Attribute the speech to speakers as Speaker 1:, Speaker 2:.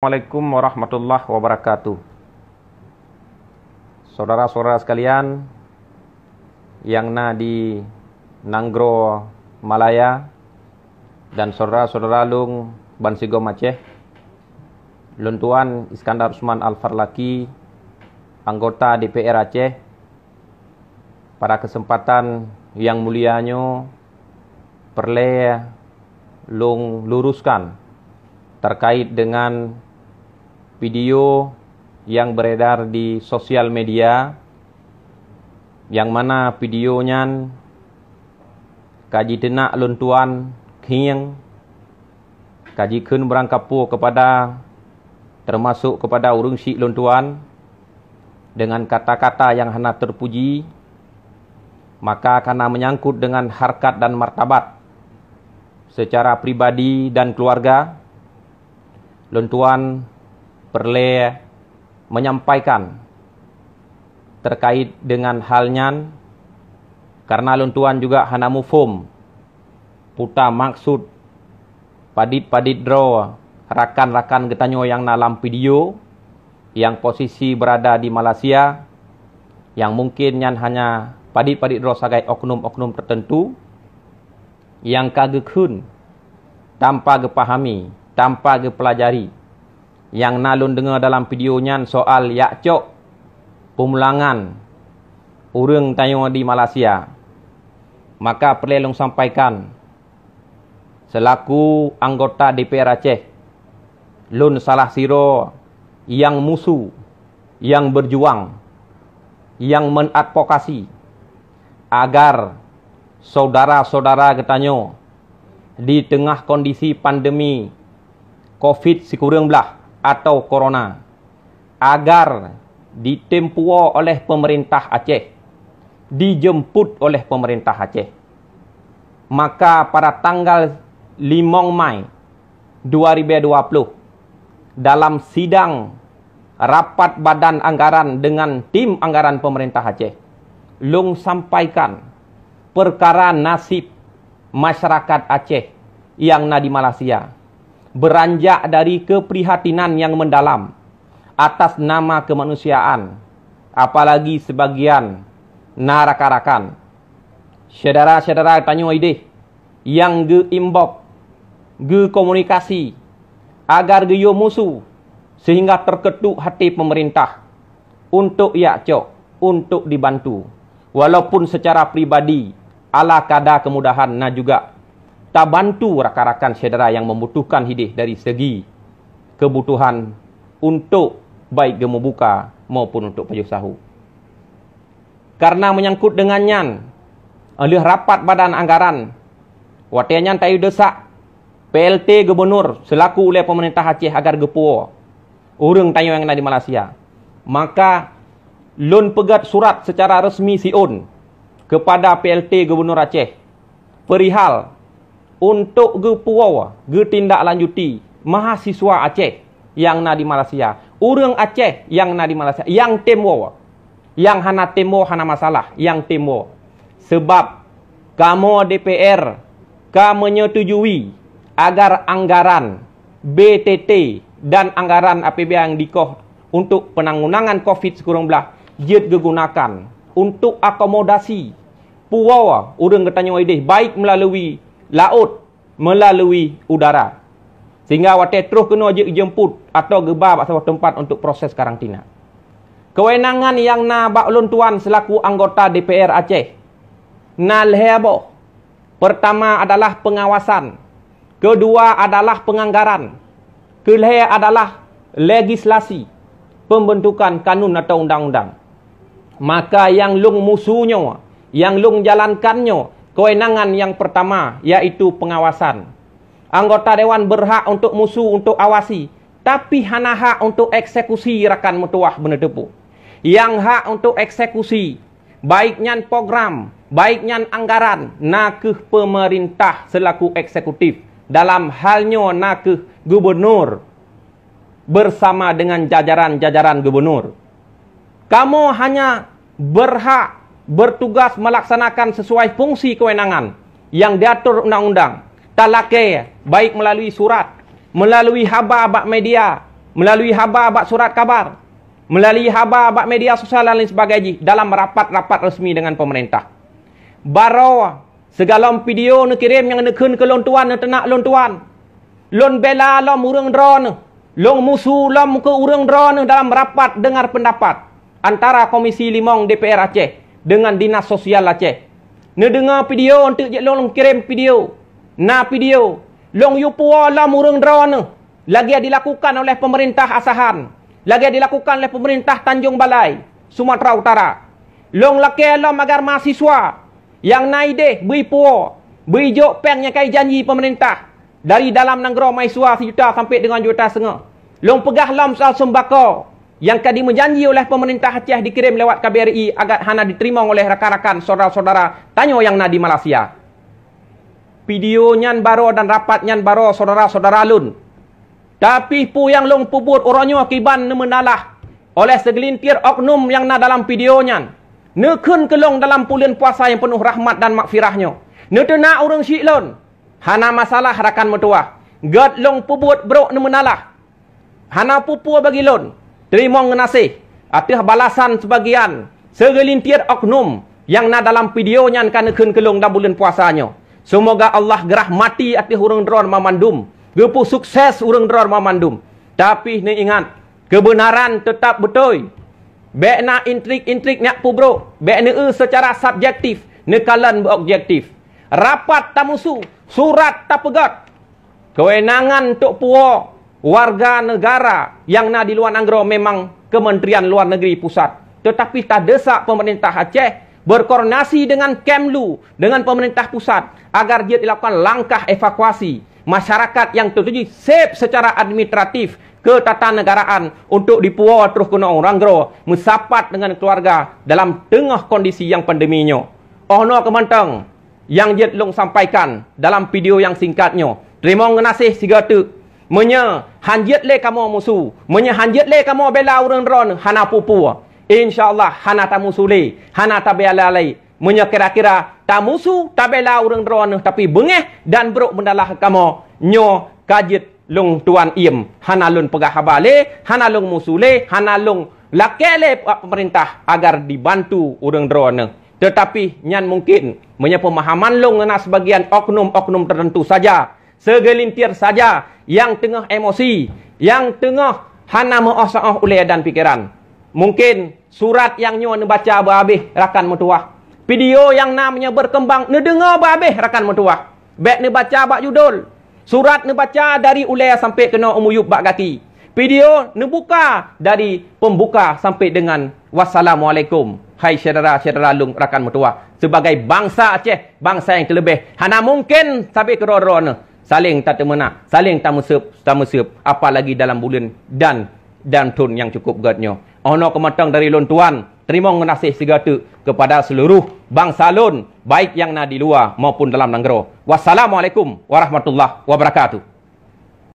Speaker 1: Assalamualaikum warahmatullahi wabarakatuh. Saudara-saudara sekalian yang di Nanggro Malaya dan saudara-saudara lung Bansigom Aceh, Luntuan Iskandar Usman Al-Farlaki, anggota DPR Aceh, pada kesempatan yang mulianya perlu lung luruskan terkait dengan video yang beredar di sosial media, yang mana videonya kaji tenak luntuan khiang, kaji kun berangkapu kepada termasuk kepada urung syik luntuan dengan kata-kata yang hana terpuji, maka karena menyangkut dengan harkat dan martabat secara pribadi dan keluarga, luntuan perlu menyampaikan terkait dengan halnya, karena luntuan juga hana mufum puta maksud padit-padit draw rakan-rakan getanyo yang dalam video yang posisi berada di Malaysia, yang mungkin yang hanya padit-padit draw sebagai oknum-oknum tertentu yang kagekun tanpa gepahami, tanpa gepelajari, yang nalun dengar dalam videonya soal yakcok pemulangan urang tayo di Malaysia, maka perlu sampaikan selaku anggota DPR Aceh, lun salah siro yang musuh, yang berjuang, yang menadvokasi agar saudara-saudara getanyo di tengah kondisi pandemi COVID-19 atau Corona, agar ditempuo oleh pemerintah Aceh, dijemput oleh pemerintah Aceh. Maka pada tanggal 5 Mai 2020, dalam sidang rapat badan anggaran dengan tim anggaran pemerintah Aceh, lung sampaikan perkara nasib masyarakat Aceh yang di Malaysia, beranjak dari keprihatinan yang mendalam atas nama kemanusiaan, apalagi sebagian rakan-rakan saudara-saudara tanyo ide yang imbok komunikasi agar yo musuh, sehingga terketuk hati pemerintah untuk yakcok, untuk dibantu, walaupun secara pribadi ala kada kemudahan juga tak bantu rakan-rakan saudara yang membutuhkan hidih dari segi kebutuhan untuk baik gemu buka maupun untuk pajuh sahu. Karena menyangkut dengannya oleh rapat badan anggaran, watiannya tayu desak PLT Gubernur selaku oleh pemerintah Aceh agar gepuo urang tayo yang di Malaysia, maka lun pegat surat secara resmi siun kepada PLT Gubernur Aceh perihal untuk gepuo tindak lanjuti mahasiswa Aceh yang di Malaysia, urang Aceh yang di Malaysia, yang temo, yang hana temo hana masalah, yang temo sebab kamu DPR menyetujui agar anggaran BTT dan anggaran APBN yang dikoh untuk penanggulangan COVID-19 jid digunakan untuk akomodasi puawa urang getanyo ideh, baik melalui laut, melalui udara, sehingga wate terus kena jemput atau gebab atau tempat untuk proses karantina. Kewenangan yang bak luntuan selaku anggota DPR Aceh nalhebo, pertama adalah pengawasan, kedua adalah penganggaran, ketiga adalah legislasi, pembentukan kanun atau undang-undang. Maka yang lung musuhnya, yang lung jalankannya, kewenangan yang pertama yaitu pengawasan. Anggota dewan berhak untuk musuh, untuk awasi, tapi hana hak untuk eksekusi rakan metuah benedepu. Yang hak untuk eksekusi, baiknya program, baiknya anggaran, nakeh pemerintah selaku eksekutif, dalam halnya nakeh gubernur bersama dengan jajaran-jajaran gubernur. Kamu hanya berhak bertugas melaksanakan sesuai fungsi kewenangan yang diatur undang-undang. Talake baik melalui surat, melalui haba media, melalui khabar bak surat kabar, melalui khabar bak media sosial dan lain sebagainya dalam rapat-rapat resmi dengan pemerintah. Baro segala video nak kirim yang nak kun ke lon tuan nak tenak lon tuan. Lon bela lom urang drone, long musuh lom ke urang drone dalam rapat dengar pendapat antara Komisi Limong DPR Aceh dengan Dinas Sosial Aceh. Ne dengar video untuk je long kirim video. Na video long yupua lom urang drone lagi dilakukan oleh pemerintah Asahan, lagi dilakukan oleh pemerintah Tanjung Balai, Sumatera Utara. Long laki lom agar mahasiswa yang naide bui puo, bui jok peng yang kai janji pemerintah dari dalam nanggro mahasiswa 1 juta sampai dengan 1,5 juta. Long pegah lom soal sembako yang kadi menjanji oleh pemerintah Aceh dikirim lewat KBRI agar hana diterima oleh rakan-rakan saudara-saudara tanyo yang na di Malaysia. Video nyan baro dan rapat nyan baro saudara-saudara lun. Tapi pu yang long pubut oronyo akiban ne menalah oleh segelintir oknum yang na dalam video nyan. Ne kun kelong dalam bulan puasa yang penuh rahmat dan makfirahnya. Ne tena orang syik lun. Hana masalah rakan metua. Gad long pubut bro ne menalah. Hana pupu bagi lun. Terima ngenasih. Atih balasan sebagian segelintir oknum yang na dalam video nyan kan kun kelong dalam bulan puasanya. Semoga Allah gerah mati atih urang drone mamandum. Gepu sukses urang drone mamandum. Tapi ne ingat, kebenaran tetap betul. Bek na intrik-intrik nyak pu bro. Bek ne secara subjektif, ne kalan berobjektif. Rapat tamusu, surat tak pegat. Kewenangan tok puo warga negara yang na di luar nanggro memang Kementerian Luar Negeri Pusat. Tetapi tak desak pemerintah Aceh berkoordinasi dengan Kemlu, dengan pemerintah pusat agar dia dilakukan langkah evakuasi masyarakat yang tertuju safe secara administratif ke tatanegaraan untuk dipuo terus kena orang gro mensapat dengan keluarga dalam tengah kondisi yang pandeminya. Ono kemantang yang dia long sampaikan dalam video yang singkatnya. Terima ngenasih siga tu. Menya hanjit le kamu musuh, menya hanjit le kamu bela urang dron hana pupu. InsyaAllah hana ta musuh le, hana ta bela le. Menya kira-kira ta musuh ta bela urang dron tapi bengeh dan beruk mendalah kamu nyo kajit long tuan iem hana lun pegah habale, hana long musuh le, hana long lakele pemerintah agar dibantu urang dron. Tetapi nyan mungkin menya pemahaman long ngena sebagian oknum-oknum tertentu saja. Segelintir saja yang tengah emosi, yang tengah hana meosah oleh dan pikiran. Mungkin surat yang nyo ne baca berhabis rakan metuah. Video yang namanya berkembang ne dengar berhabis rakan metuah. Bek ne baca bak judul. Surat ne baca dari ulai sampai kena umuyub bak kaki. Video ne buka dari pembuka sampai dengan wassalamualaikum. Hai saudara-saudara lung rakan metuah. Sebagai bangsa Aceh, bangsa yang terlebih. Hana mungkin sampai ke ron-ron. Saling tak temena, saling tak mesep, apalagi dalam bulan dan tun yang cukup beratnya. Ono kematang dari lon tuan, terima ngenasih segatu kepada seluruh bangsa lon, baik yang na di luar maupun dalam nanggro. Wassalamualaikum warahmatullahi wabarakatuh.